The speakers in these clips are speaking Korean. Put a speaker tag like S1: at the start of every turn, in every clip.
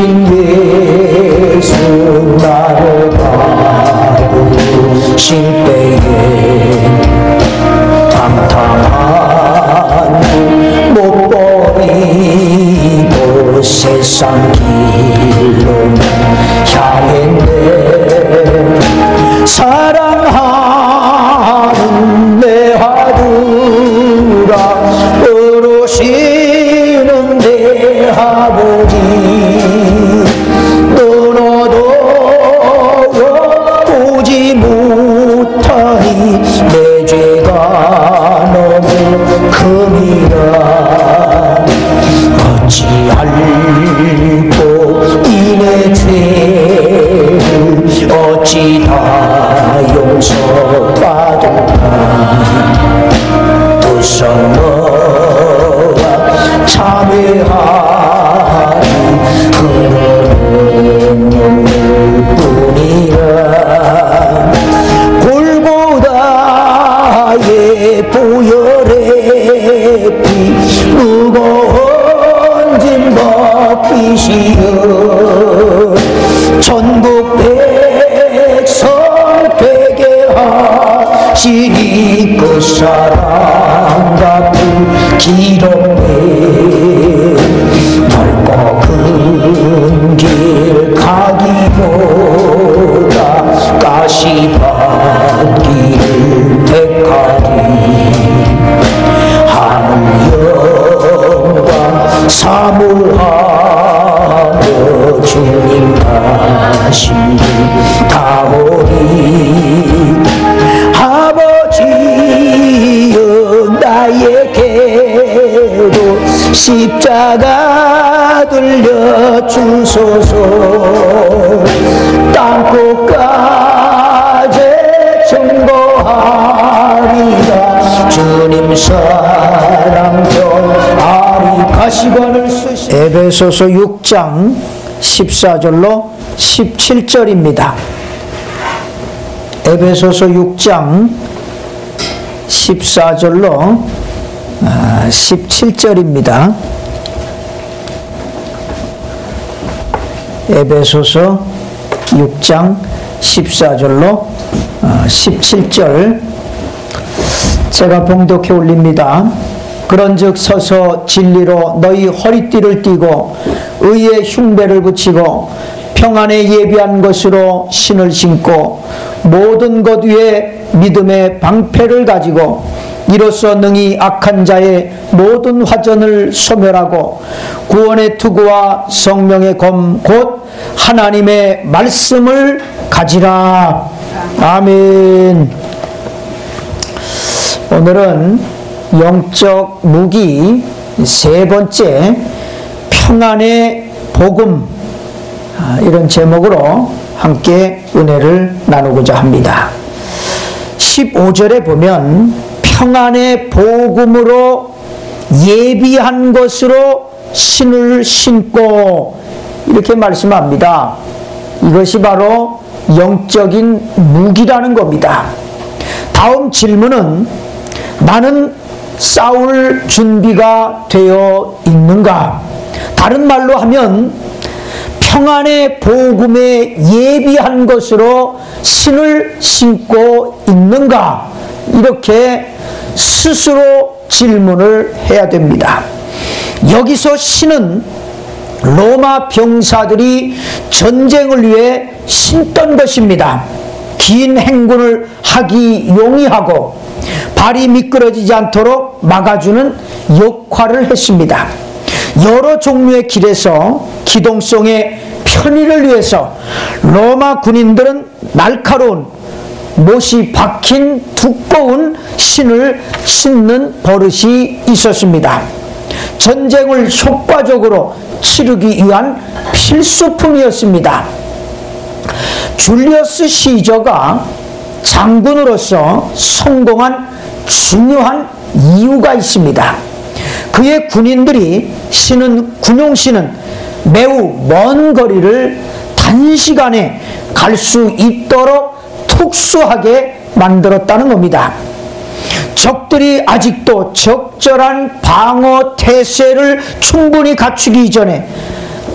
S1: 주신 예수 나를 받으실 때에 방탕한 못 버리고 세상 길로 향했네. 사랑하는 내 아들아 어르시는 내 아버지 너도 보지 못하니 내 죄가 너무 큼이라 어찌 알고 이내 죄를 어찌 다 용서받을까. 두 손 모아 참회하니 흐르는 눈물뿐이라. 골고다의 보혈의 피 무거운 짐 벗기시어 전국 백성 되게 하시니 그 사랑 같은 기록에 넓고 큰 길 가기보다 가시밭길을 택하니 하늘 영광 사모하며 주님 다시 다오리. 아버지여 나에게도 십자가 들려주소서. 땅끝까지 증거하리라. 주님 사랑 별아리. 가시관을 쓰시. 에베소서 6장 14절로 17절입니다. 에베소서 6장 14절로 17절입니다. 에베소서 6장 14절로 17절 제가 봉독해 올립니다. 그런즉 서서 진리로 너희 허리띠를 띠고 의의 흉배를 붙이고 평안에 예비한 것으로 신을 신고 모든 것 위에 믿음의 방패를 가지고 이로써 능히 악한 자의 모든 화전을 소멸하고 구원의 투구와 성령의 검 곧 하나님의 말씀을 가지라. 아멘. 오늘은 영적 무기 세 번째 평안의 복음, 이런 제목으로 함께 은혜를 나누고자 합니다. 15절에 보면 평안의 복음으로 예비한 것으로 신을 신고 이렇게 말씀합니다. 이것이 바로 영적인 무기라는 겁니다. 다음 질문은 나는 싸울 준비가 되어 있는가? 다른 말로 하면 평안의 복음에 예비한 것으로 신을 신고 있는가? 이렇게 스스로 질문을 해야 됩니다. 여기서 신은 로마 병사들이 전쟁을 위해 신던 것입니다. 긴 행군을 하기 용이하고 발이 미끄러지지 않도록 막아주는 역할을 했습니다. 여러 종류의 길에서 기동성의 편의를 위해서 로마 군인들은 날카로운 못이 박힌 두꺼운 신을 신는 버릇이 있었습니다. 전쟁을 효과적으로 치르기 위한 필수품이었습니다. 줄리어스 시저가 장군으로서 성공한 중요한 이유가 있습니다. 그의 군인들이 군용신은 매우 먼 거리를 단시간에 갈 수 있도록 특수하게 만들었다는 겁니다. 적들이 아직도 적절한 방어 태세를 충분히 갖추기 전에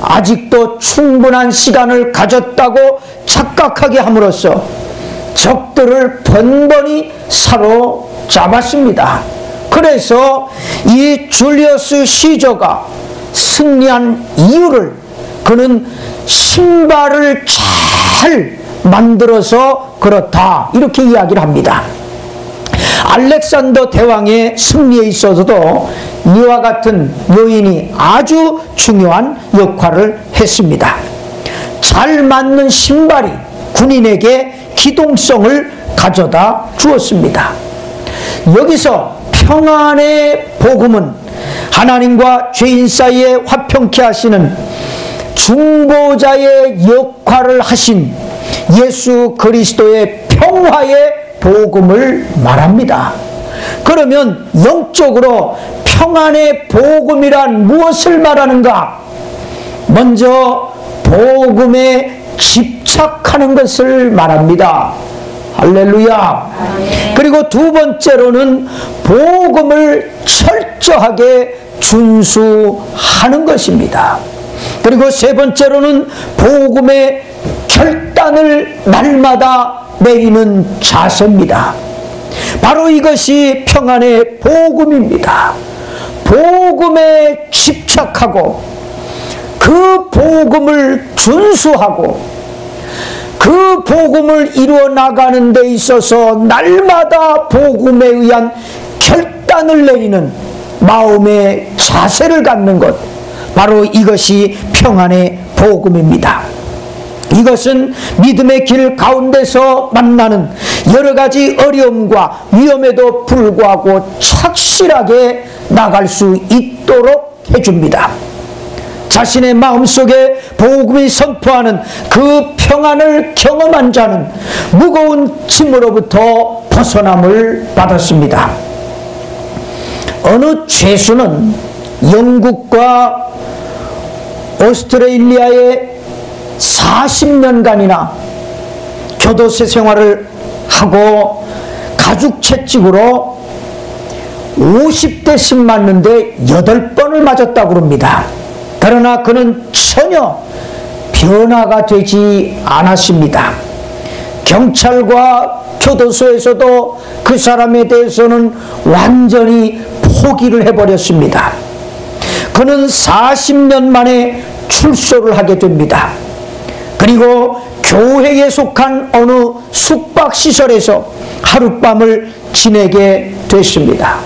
S1: 아직도 충분한 시간을 가졌다고 착각하게 함으로써 적들을 번번이 사로잡았습니다. 그래서 이 줄리어스 시저가 승리한 이유를 그는 신발을 잘 만들어서 그렇다, 이렇게 이야기를 합니다. 알렉산더 대왕의 승리에 있어서도 이와 같은 요인이 아주 중요한 역할을 했습니다. 잘 맞는 신발이 군인에게 기동성을 가져다 주었습니다. 여기서 평안의 복음은 하나님과 죄인 사이에 화평케 하시는 중보자의 역할을 하신 예수 그리스도의 평화의 복음을 말합니다. 그러면 영적으로 평안의 복음이란 무엇을 말하는가? 먼저 복음에 집착하는 것을 말합니다. 할렐루야. 그리고 두 번째로는 복음을 철저하게 준수하는 것입니다. 그리고 세 번째로는 복음의 결단을 날마다 내리는 자세입니다. 바로 이것이 평안의 복음입니다. 복음에 집착하고 그 복음을 준수하고 그 복음을 이루어 나가는 데 있어서 날마다 복음에 의한 결단을 내리는 마음의 자세를 갖는 것, 바로 이것이 평안의 복음입니다. 이것은 믿음의 길 가운데서 만나는 여러 가지 어려움과 위험에도 불구하고 착실하게 나갈 수 있도록 해줍니다. 자신의 마음속에 복음이 선포하는 그 평안을 경험한 자는 무거운 짐으로부터 벗어남을 받았습니다. 어느 죄수는 영국과 오스트레일리아에 40년간이나 교도소 생활을 하고 가죽 채찍으로 50대씩 맞는데 8번을 맞았다고 합니다. 그러나 그는 전혀 변화가 되지 않았습니다. 경찰과 교도소에서도 그 사람에 대해서는 완전히 포기를 해버렸습니다. 그는 40년 만에 출소를 하게 됩니다. 그리고 교회에 속한 어느 숙박시설에서 하룻밤을 지내게 됐습니다.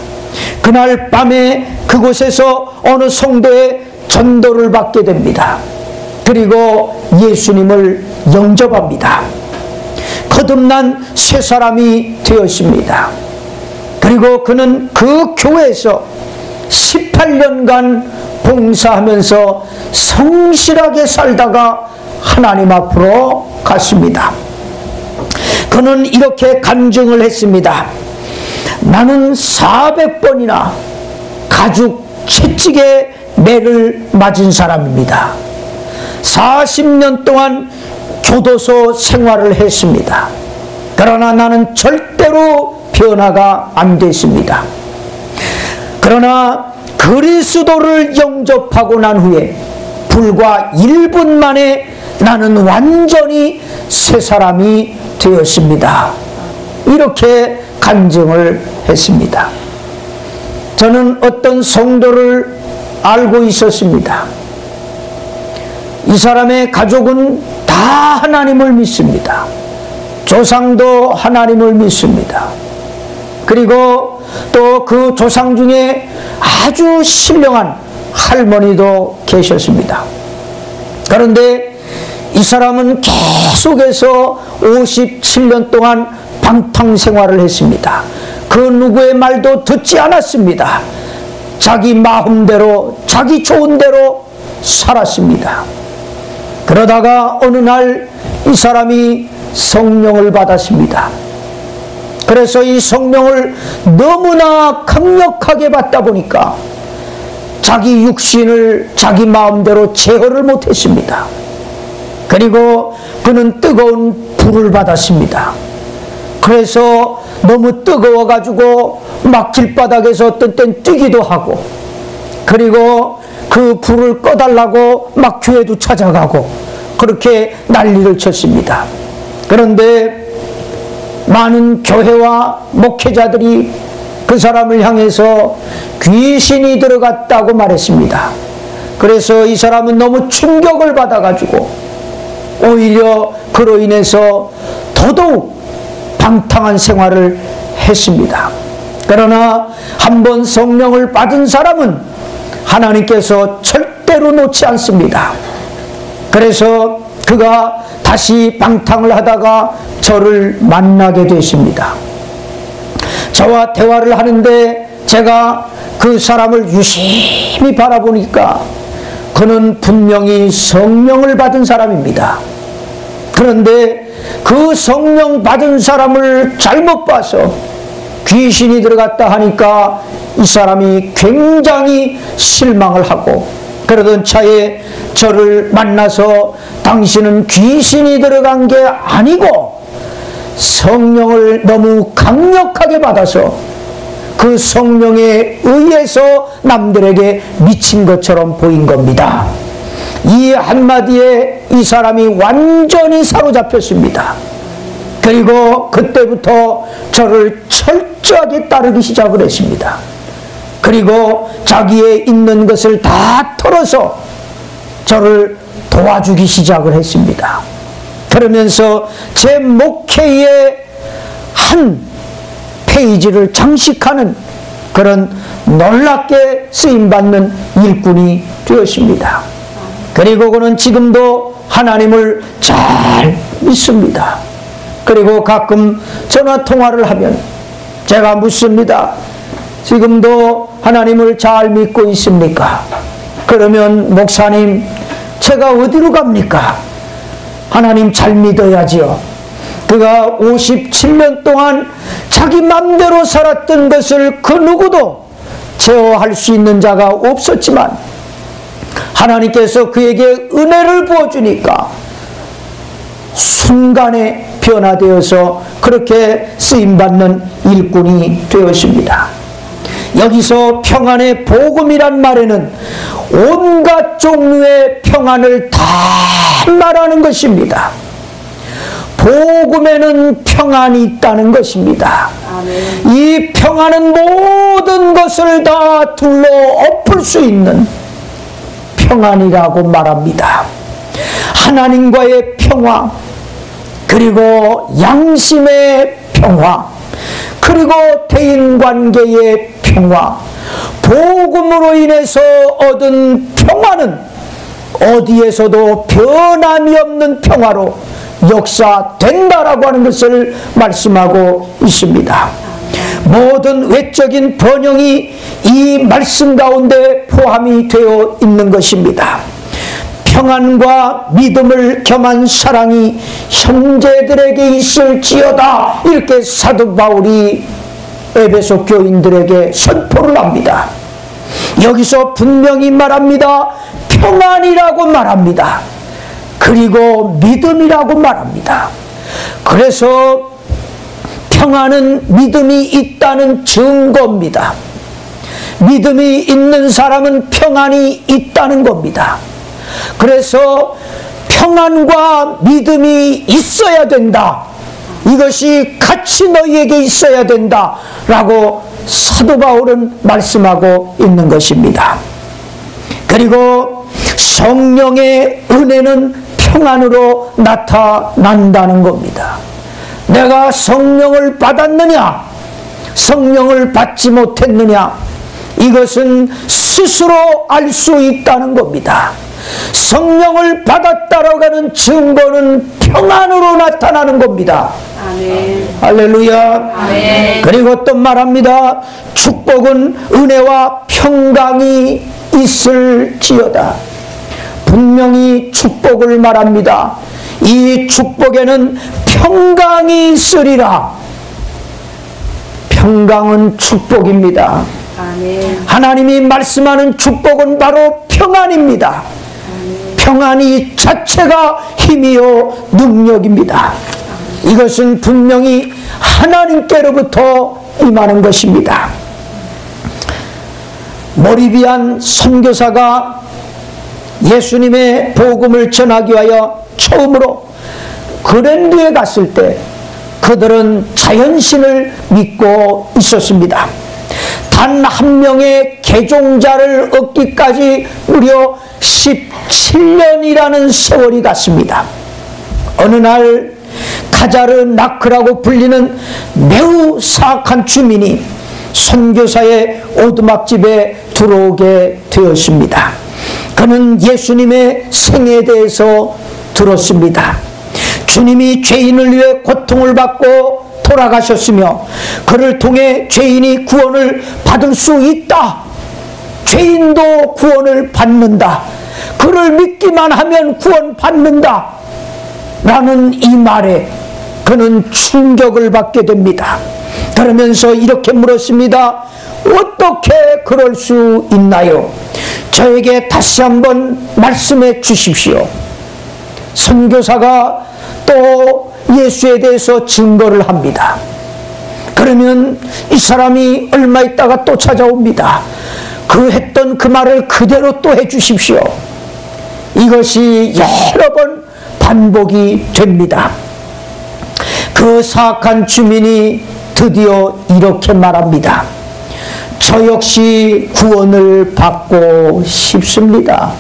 S1: 그날 밤에 그곳에서 어느 성도의 전도를 받게 됩니다. 그리고 예수님을 영접합니다. 거듭난 새 사람이 되었습니다. 그리고 그는 그 교회에서 18년간 봉사하면서 성실하게 살다가 하나님 앞으로 갔습니다. 그는 이렇게 간증을 했습니다. 나는 400번이나 가죽 채찍에 매를 맞은 사람입니다. 40년 동안 교도소 생활을 했습니다. 그러나 나는 절대로 변화가 안 됐습니다. 그러나 그리스도를 영접하고 난 후에 불과 1분 만에 나는 완전히 새 사람이 되었습니다. 이렇게 간증을 했습니다. 저는 어떤 성도를 알고 있었습니다. 이 사람의 가족은 다 하나님을 믿습니다. 조상도 하나님을 믿습니다. 그리고 또 그 조상 중에 아주 신령한 할머니도 계셨습니다. 그런데 이 사람은 계속해서 57년 동안 방탕 생활을 했습니다. 그 누구의 말도 듣지 않았습니다. 자기 마음대로, 자기 좋은 대로 살았습니다. 그러다가 어느 날 이 사람이 성령을 받았습니다. 그래서 이 성령을 너무나 강력하게 받다 보니까 자기 육신을 자기 마음대로 제어를 못했습니다. 그리고 그는 뜨거운 불을 받았습니다. 그래서 너무 뜨거워가지고 막 길바닥에서 어떤 땐 뛰기도 하고, 그리고 그 불을 꺼달라고 막 교회도 찾아가고 그렇게 난리를 쳤습니다. 그런데 많은 교회와 목회자들이 그 사람을 향해서 귀신이 들어갔다고 말했습니다. 그래서 이 사람은 너무 충격을 받아가지고 오히려 그로 인해서 더더욱 방탕한 생활을 했습니다. 그러나 한번 성령을 받은 사람은 하나님께서 절대로 놓지 않습니다. 그래서 그가 다시 방탕을 하다가 저를 만나게 됐습니다. 저와 대화를 하는데 제가 그 사람을 유심히 바라보니까 그는 분명히 성령을 받은 사람입니다. 그런데 그 성령 받은 사람을 잘못 봐서 귀신이 들어갔다 하니까 이 사람이 굉장히 실망을 하고 그러던 차에 저를 만나서 당신은 귀신이 들어간 게 아니고 성령을 너무 강력하게 받아서 그 성령에 의해서 남들에게 미친 것처럼 보인 겁니다. 이 한마디에 이 사람이 완전히 사로잡혔습니다. 그리고 그때부터 저를 철저하게 따르기 시작을 했습니다. 그리고 자기의 있는 것을 다 털어서 저를 도와주기 시작을 했습니다. 그러면서 제 목회의 한 페이지를 장식하는 그런 놀랍게 쓰임받는 일꾼이 되었습니다. 그리고 그는 지금도 하나님을 잘 믿습니다. 그리고 가끔 전화 통화를 하면 제가 묻습니다. 지금도 하나님을 잘 믿고 있습니까? 그러면 목사님, 제가 어디로 갑니까? 하나님 잘 믿어야지요. 그가 57년 동안 자기 맘대로 살았던 것을 그 누구도 제어할 수 있는 자가 없었지만 하나님께서 그에게 은혜를 부어주니까 순간에 변화되어서 그렇게 쓰임받는 일꾼이 되었습니다. 여기서 평안의 복음이란 말에는 온갖 종류의 평안을 다 말하는 것입니다. 복음에는 평안이 있다는 것입니다. 아멘. 이 평안은 모든 것을 다 둘러 엎을 수 있는 평안이라고 말합니다. 하나님과의 평화, 그리고 양심의 평화, 그리고 대인관계의 평화, 복음으로 인해서 얻은 평화는 어디에서도 변함이 없는 평화로 역사된다라고 하는 것을 말씀하고 있습니다. 모든 외적인 번영이 이 말씀 가운데 포함이 되어 있는 것입니다. 평안과 믿음을 겸한 사랑이 형제들에게 있을지어다, 이렇게 사도 바울이 에베소 교인들에게 선포를 합니다. 여기서 분명히 말합니다. 평안이라고 말합니다. 그리고 믿음이라고 말합니다. 그래서 평안은 믿음이 있다는 증거입니다. 믿음이 있는 사람은 평안이 있다는 겁니다. 그래서 평안과 믿음이 있어야 된다. 이것이 같이 너희에게 있어야 된다 라고 사도 바울은 말씀하고 있는 것입니다. 그리고 성령의 은혜는 평안으로 나타난다는 겁니다. 내가 성령을 받았느냐, 성령을 받지 못했느냐, 이것은 스스로 알 수 있다는 겁니다. 성령을 받았다라고 하는 증거는 평안으로 나타나는 겁니다. 아멘. 할렐루야. 아멘. 그리고 또 말합니다. 축복은 은혜와 평강이 있을지어다. 분명히 축복을 말합니다. 이 축복에는 평강이 있으리라. 평강은 축복입니다. 아멘. 하나님이 말씀하는 축복은 바로 평안입니다. 아멘. 평안이 자체가 힘이요 능력입니다. 이것은 분명히 하나님께로부터 임하는 것입니다. 모리비안 선교사가 예수님의 복음을 전하기 위하여 처음으로 그랜드에 갔을 때 그들은 자연신을 믿고 있었습니다. 단 한 명의 개종자를 얻기까지 무려 17년이라는 세월이 갔습니다. 어느 날 카자르나크라고 불리는 매우 사악한 주민이 선교사의 오두막집에 들어오게 되었습니다. 그는 예수님의 생애에 대해서 들었습니다. 주님이 죄인을 위해 고통을 받고 돌아가셨으며 그를 통해 죄인이 구원을 받을 수 있다. 죄인도 구원을 받는다. 그를 믿기만 하면 구원 받는다. 라는 이 말에 그는 충격을 받게 됩니다. 그러면서 이렇게 물었습니다. 어떻게 그럴 수 있나요? 저에게 다시 한번 말씀해 주십시오. 선교사가 또 예수에 대해서 증거를 합니다. 그러면 이 사람이 얼마 있다가 또 찾아옵니다. 그 했던 그 말을 그대로 또 해주십시오. 이것이 여러 번 반복이 됩니다. 그 사악한 주민이 드디어 이렇게 말합니다. 저 역시 구원을 받고 싶습니다.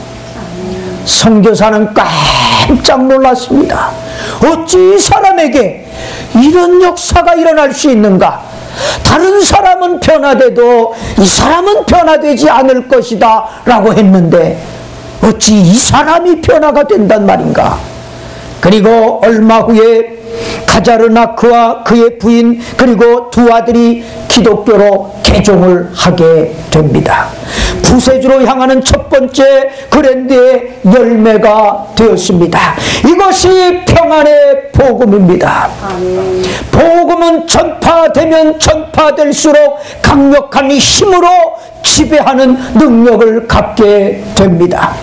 S1: 선교사는 깜짝 놀랐습니다. 어찌 이 사람에게 이런 역사가 일어날 수 있는가? 다른 사람은 변화돼도 이 사람은 변화되지 않을 것이다 라고 했는데 어찌 이 사람이 변화가 된단 말인가? 그리고 얼마 후에 카자르나크와 그의 부인 그리고 두 아들이 기독교로 개종을 하게 됩니다. 부세주로 향하는 첫 번째 그랜드의 열매가 되었습니다. 이것이 평안의 복음입니다. 복음은 전파되면 전파될수록 강력한 힘으로 지배하는 능력을 갖게 됩니다.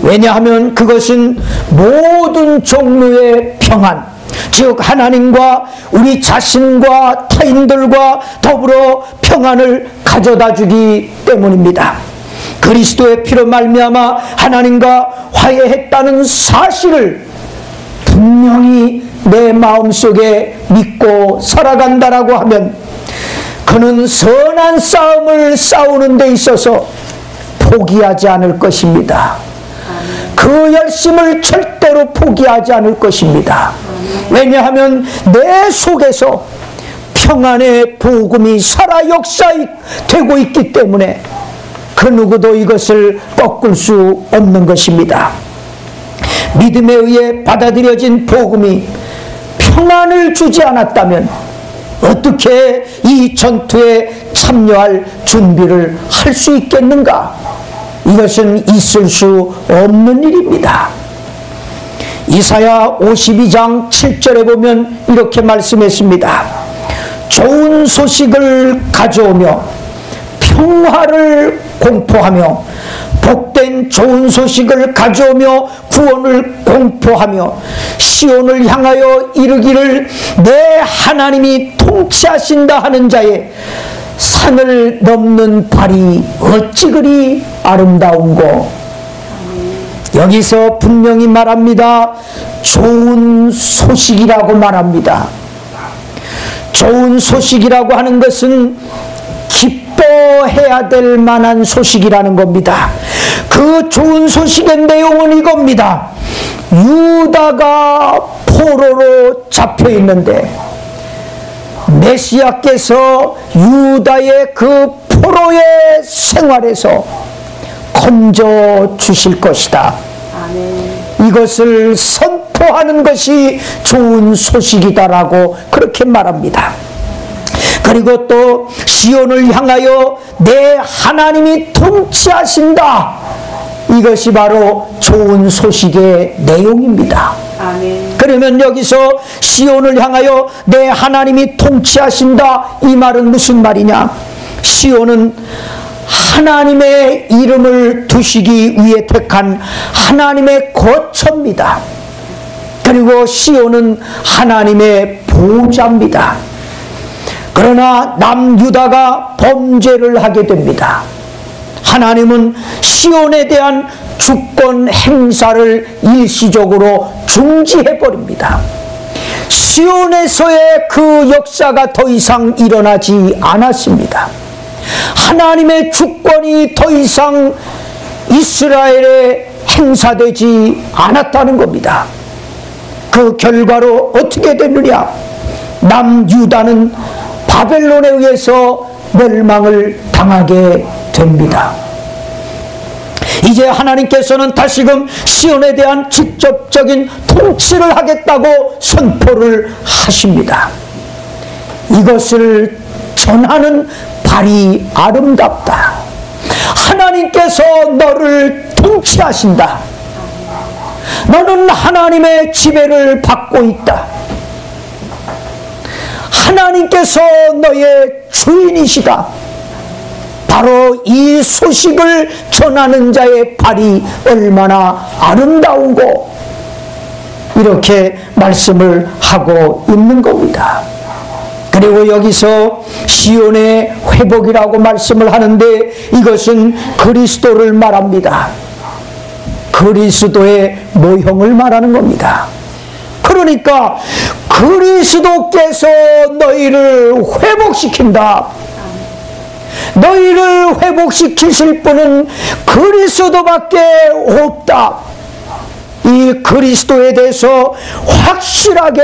S1: 왜냐하면 그것은 모든 종류의 평안, 즉 하나님과 우리 자신과 타인들과 더불어 평안을 가져다 주기 때문입니다. 그리스도의 피로 말미암아 하나님과 화해했다는 사실을 분명히 내 마음속에 믿고 살아간다라고 하면 그는 선한 싸움을 싸우는 데 있어서 포기하지 않을 것입니다. 그 열심을 절대로 포기하지 않을 것입니다. 왜냐하면 내 속에서 평안의 복음이 살아 역사되고 있기 때문에 그 누구도 이것을 꺾을 수 없는 것입니다. 믿음에 의해 받아들여진 복음이 평안을 주지 않았다면 어떻게 이 전투에 참여할 준비를 할 수 있겠는가? 이것은 있을 수 없는 일입니다. 이사야 52장 7절에 보면 이렇게 말씀했습니다. 좋은 소식을 가져오며 평화를 공포하며 복된 좋은 소식을 가져오며 구원을 공포하며 시온을 향하여 이르기를 내 하나님이 통치하신다 하는 자의 산을 넘는 발이 어찌 그리 아름다운고. 여기서 분명히 말합니다. 좋은 소식이라고 말합니다. 좋은 소식이라고 하는 것은 기뻐해야 될 만한 소식이라는 겁니다. 그 좋은 소식의 내용은 이겁니다. 유다가 포로로 잡혀 있는데 메시아께서 유다의 그 포로의 생활에서 건져 주실 것이다. 아멘. 이것을 선포하는 것이 좋은 소식이다라고 그렇게 말합니다. 그리고 또 시온을 향하여 내 하나님이 통치하신다. 이것이 바로 좋은 소식의 내용입니다. 아멘. 그러면 여기서 시온을 향하여 내 하나님이 통치하신다. 이 말은 무슨 말이냐? 시온은 하나님의 이름을 두시기 위해 택한 하나님의 거처입니다. 그리고 시온은 하나님의 보호자입니다. 그러나 남유다가 범죄를 하게 됩니다. 하나님은 시온에 대한 주권 행사를 일시적으로 중지해버립니다. 시온에서의 그 역사가 더 이상 일어나지 않았습니다. 하나님의 주권이 더 이상 이스라엘에 행사되지 않았다는 겁니다. 그 결과로 어떻게 됐느냐? 남유다는 바벨론에 의해서 멸망을 당하게 됩니다. 이제 하나님께서는 다시금 시온에 대한 직접적인 통치를 하겠다고 선포를 하십니다. 이것을 전하는 발이 아름답다. 하나님께서 너를 통치하신다. 너는 하나님의 지배를 받고 있다. 하나님께서 너의 주인이시다. 바로 이 소식을 전하는 자의 발이 얼마나 아름다운고, 이렇게 말씀을 하고 있는 겁니다. 그리고 여기서 시온의 회복이라고 말씀을 하는데, 이것은 그리스도를 말합니다. 그리스도의 모형을 말하는 겁니다. 그러니까 그리스도께서 너희를 회복시킨다. 너희를 회복시키실 분은 그리스도밖에 없다. 이 그리스도에 대해서 확실하게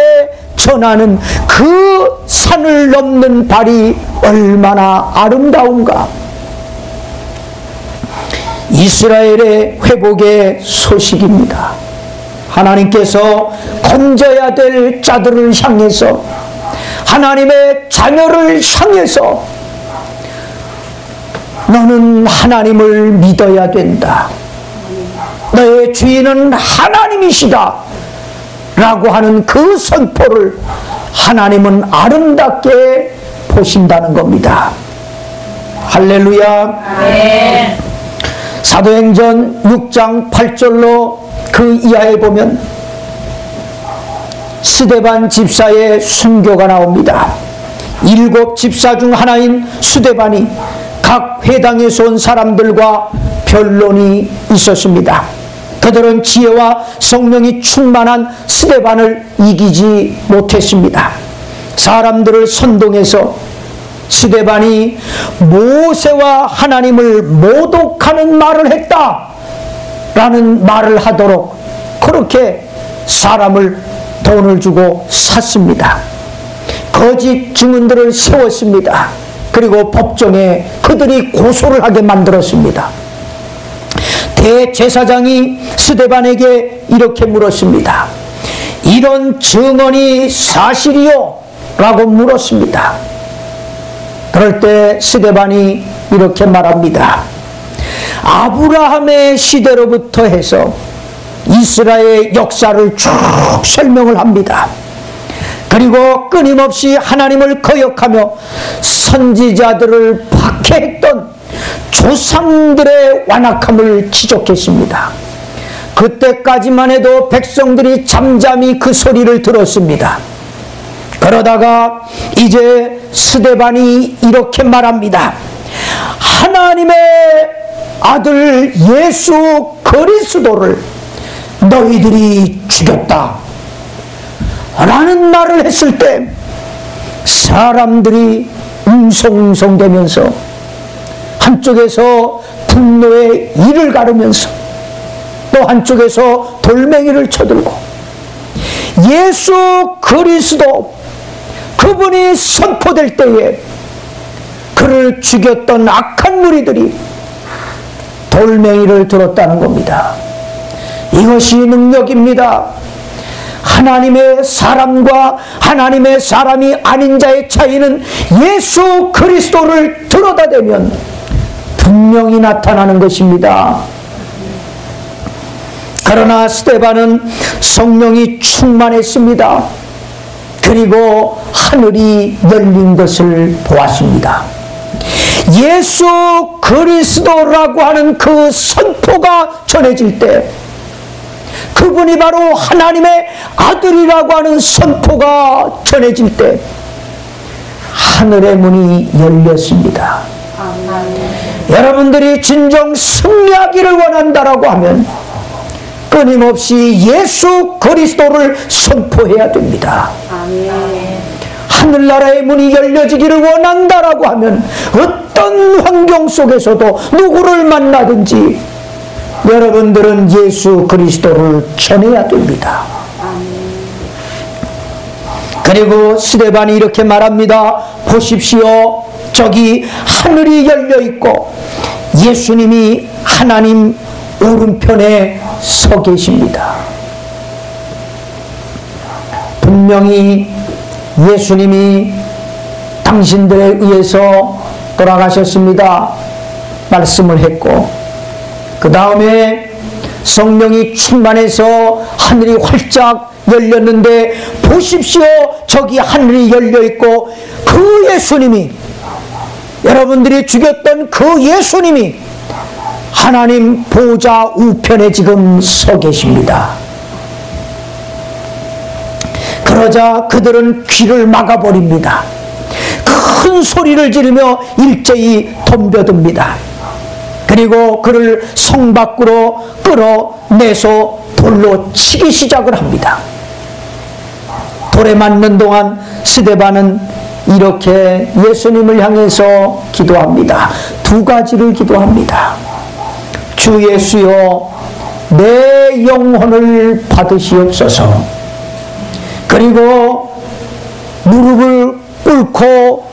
S1: 전하는 그 산을 넘는 발이 얼마나 아름다운가. 이스라엘의 회복의 소식입니다. 하나님께서 건져야 될 자들을 향해서, 하나님의 자녀를 향해서 너는 하나님을 믿어야 된다. 너의 주인은 하나님이시다. 라고 하는 그 선포를 하나님은 아름답게 보신다는 겁니다. 할렐루야. 아멘. 사도행전 6장 8절로 그 이하에 보면 스데반 집사의 순교가 나옵니다. 7 집사 중 하나인 스데반이 각 회당에서 온 사람들과 변론이 있었습니다. 그들은 지혜와 성령이 충만한 스데반을 이기지 못했습니다. 사람들을 선동해서 스데반이 모세와 하나님을 모독하는 말을 했다 라는 말을 하도록 그렇게 사람을 돈을 주고 샀습니다. 거짓 증언들을 세웠습니다. 그리고 법정에 그들이 고소를 하게 만들었습니다. 대제사장이 스데반에게 이렇게 물었습니다. 이런 증언이 사실이요? 라고 물었습니다. 그럴 때 스데반이 이렇게 말합니다. 아브라함의 시대로부터 해서 이스라엘의 역사를 쭉 설명을 합니다. 그리고 끊임없이 하나님을 거역하며 선지자들을 박해했던 조상들의 완악함을 지적했습니다. 그때까지만 해도 백성들이 잠잠히 그 소리를 들었습니다. 그러다가 이제 스데반이 이렇게 말합니다. 하나님의 아들 예수 그리스도를 너희들이 죽였다 라는 말을 했을 때 사람들이 웅성웅성대면서 한쪽에서 분노의 이를 가르면서 또 한쪽에서 돌멩이를 쳐들고 예수 그리스도 그분이 선포될 때에 그를 죽였던 악한 무리들이 돌멩이를 들었다는 겁니다. 이것이 능력입니다. 하나님의 사람과 하나님의 사람이 아닌 자의 차이는 예수 그리스도를 들여다대면 분명히 나타나는 것입니다. 그러나 스데반은 성령이 충만했습니다. 그리고 하늘이 열린 것을 보았습니다. 예수 그리스도라고 하는 그 선포가 전해질 때 그분이 바로 하나님의 아들이라고 하는 선포가 전해질 때 하늘의 문이 열렸습니다. 여러분들이 진정 승리하기를 원한다라고 하면 끊임없이 예수 그리스도를 선포해야 됩니다.
S2: 아멘.
S1: 하늘나라의 문이 열려지기를 원한다라고 하면 어떤 환경 속에서도 누구를 만나든지 여러분들은 예수 그리스도를 전해야 됩니다. 그리고 스데반이 이렇게 말합니다. 보십시오. 저기 하늘이 열려 있고 예수님이 하나님 오른편에 서 계십니다. 분명히 예수님이 당신들에 의해서 돌아가셨습니다. 말씀을 했고 그 다음에 성령이 충만해서 하늘이 활짝 열렸는데 보십시오. 저기 하늘이 열려있고 그 예수님이 여러분들이 죽였던 그 예수님이 하나님 보좌 우편에 지금 서 계십니다. 그러자 그들은 귀를 막아버립니다. 큰 소리를 지르며 일제히 덤벼듭니다. 그리고 그를 성 밖으로 끌어내서 돌로 치기 시작을 합니다. 돌에 맞는 동안 스데반은 이렇게 예수님을 향해서 기도합니다. 두 가지를 기도합니다. 주 예수여, 내 영혼을 받으시옵소서. 그리고 무릎을 꿇고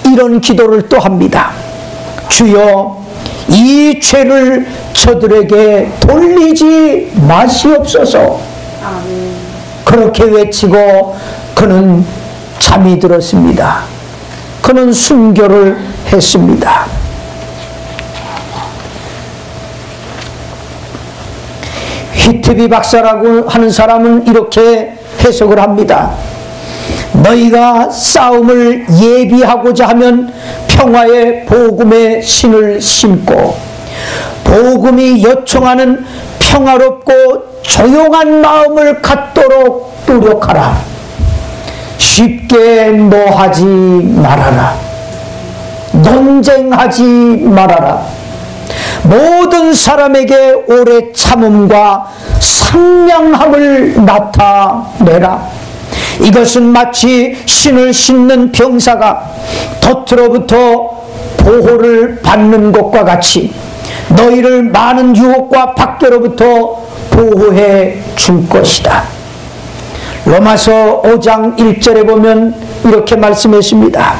S1: 이런 기도를 또 합니다. 주여, 이 죄를 저들에게 돌리지 마시옵소서. 그렇게 외치고 그는 잠이 들었습니다. 그는 순교를 했습니다. 히트비 박사라고 하는 사람은 이렇게 해석을 합니다. 너희가 싸움을 예비하고자 하면 평화의 복음의 신을 신고 복음이 요청하는 평화롭고 조용한 마음을 갖도록 노력하라. 쉽게 노하지 말아라. 논쟁하지 말아라. 모든 사람에게 오래 참음과 상냥함을 나타내라. 이것은 마치 신을 신는 병사가 덫으로부터 보호를 받는 것과 같이 너희를 많은 유혹과 박해로부터 보호해 줄 것이다. 로마서 5장 1절에 보면 이렇게 말씀했습니다.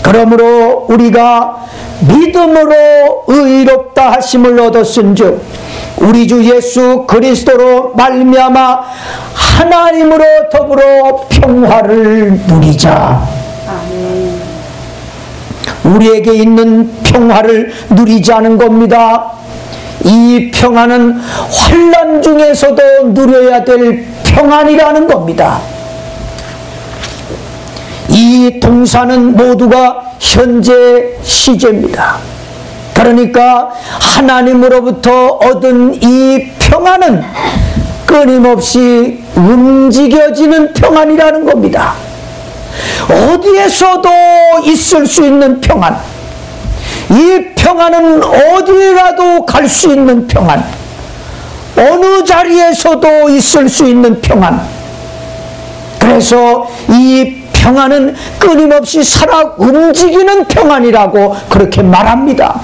S1: 그러므로 우리가 믿음으로 의롭다 하심을 얻었은즉 우리 주 예수 그리스도로 말미암아 하나님으로 더불어 평화를 누리자.
S2: 아멘.
S1: 우리에게 있는 평화를 누리지 않은 겁니다. 이 평화는 환난 중에서도 누려야 될 평안이라는 겁니다. 이 동사는 모두가 현재 시제입니다. 그러니까 하나님으로부터 얻은 이 평안은 끊임없이 움직여지는 평안이라는 겁니다. 어디에서도 있을 수 있는 평안, 이 평안은 어디라도 갈 수 있는 평안, 어느 자리에서도 있을 수 있는 평안. 그래서 이 평안은 끊임없이 살아 움직이는 평안이라고 그렇게 말합니다.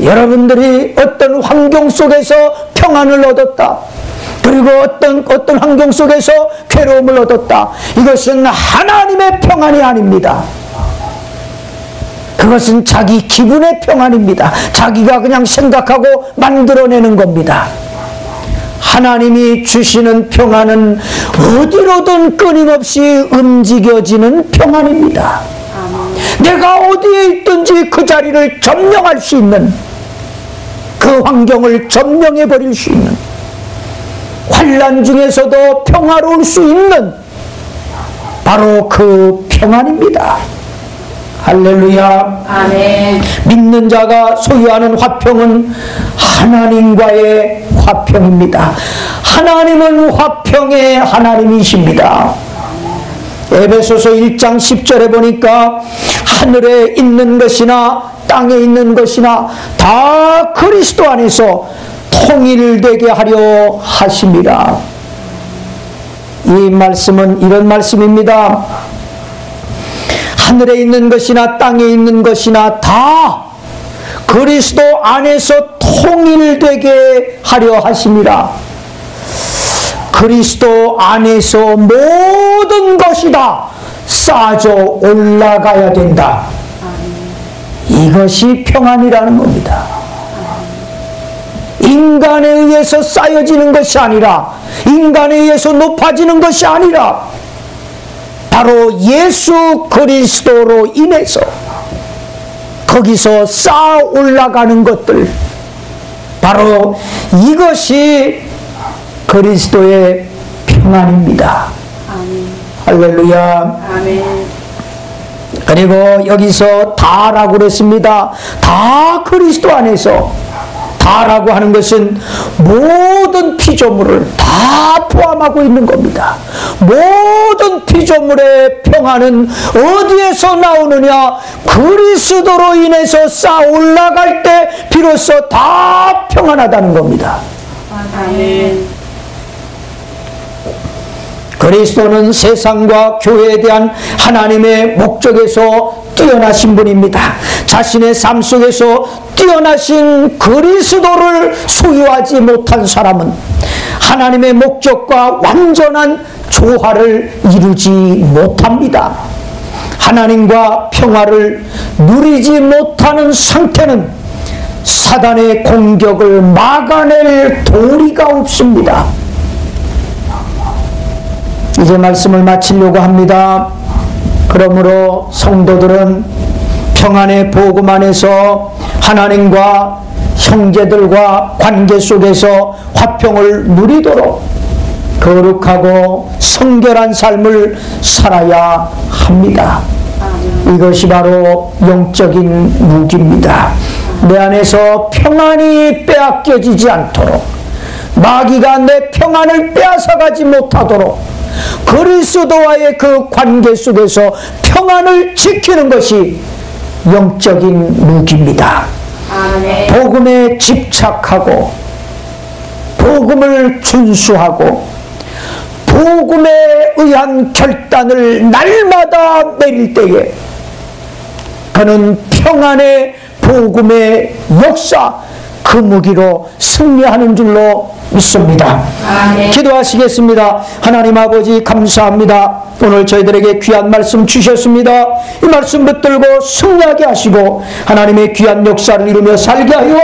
S1: 여러분들이 어떤 환경 속에서 평안을 얻었다, 그리고 어떤 환경 속에서 괴로움을 얻었다, 이것은 하나님의 평안이 아닙니다. 그것은 자기 기분의 평안입니다. 자기가 그냥 생각하고 만들어내는 겁니다. 하나님이 주시는 평안은 어디로든 끊임없이 움직여지는 평안입니다. 내가 어디에 있든지 그 자리를 점령할 수 있는, 그 환경을 점령해 버릴 수 있는, 환난 중에서도 평화로울 수 있는 바로 그 평안입니다. 할렐루야.
S2: 아멘.
S1: 믿는 자가 소유하는 화평은 하나님과의 화평입니다. 하나님은 화평의 하나님이십니다. 에베소서 1장 10절에 보니까 하늘에 있는 것이나 땅에 있는 것이나 다 그리스도 안에서 통일되게 하려 하심이라. 이 말씀은 이런 말씀입니다. 하늘에 있는 것이나 땅에 있는 것이나 다 그리스도 안에서 통일되게 하려 하심이라. 그리스도 안에서 모든 것이 다 쌓아져 올라가야 된다. 이것이 평안이라는 겁니다. 인간에 의해서 쌓여지는 것이 아니라, 인간에 의해서 높아지는 것이 아니라 바로 예수 그리스도로 인해서 거기서 쌓아 올라가는 것들, 바로 이것이 그리스도의 평안입니다.
S2: 아멘.
S1: 할렐루야.
S2: 아멘.
S1: 그리고 여기서 다라고 그랬습니다. 다 그리스도 안에서, 다라고 하는 것은 모든 피조물을 다 포함하고 있는 겁니다. 모든 피조물의 평안은 어디에서 나오느냐? 그리스도로 인해서 쌓아 올라갈 때 비로소 다 평안하다는 겁니다.
S2: 아멘.
S1: 그리스도는 세상과 교회에 대한 하나님의 목적에서 뛰어나신 분입니다. 자신의 삶 속에서 뛰어나신 그리스도를 소유하지 못한 사람은 하나님의 목적과 완전한 조화를 이루지 못합니다. 하나님과 평화를 누리지 못하는 상태는 사단의 공격을 막아낼 도리가 없습니다. 이제 말씀을 마치려고 합니다. 그러므로 성도들은 평안의 복음 안에서 하나님과 형제들과 관계 속에서 화평을 누리도록 거룩하고 성결한 삶을 살아야 합니다. 이것이 바로 영적인 무기입니다. 내 안에서 평안이 빼앗겨지지 않도록, 마귀가 내 평안을 빼앗아가지 못하도록 그리스도와의 그 관계 속에서 평안을 지키는 것이 영적인 무기입니다.
S2: 아멘.
S1: 복음에 집착하고 복음을 준수하고 복음에 의한 결단을 날마다 내릴 때에 그는 평안의 복음의 역사, 그 무기로 승리하는 줄로 믿습니다.
S2: 아멘.
S1: 기도하시겠습니다. 하나님 아버지 감사합니다. 오늘 저희들에게 귀한 말씀 주셨습니다. 이 말씀 붙들고 승리하게 하시고 하나님의 귀한 역사를 이루며 살게 하여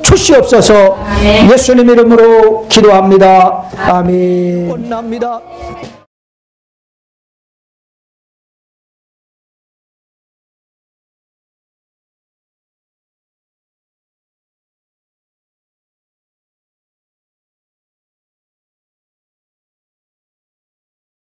S1: 주시옵소서.
S2: 아멘.
S1: 예수님 이름으로 기도합니다. 아멘. 원합니다.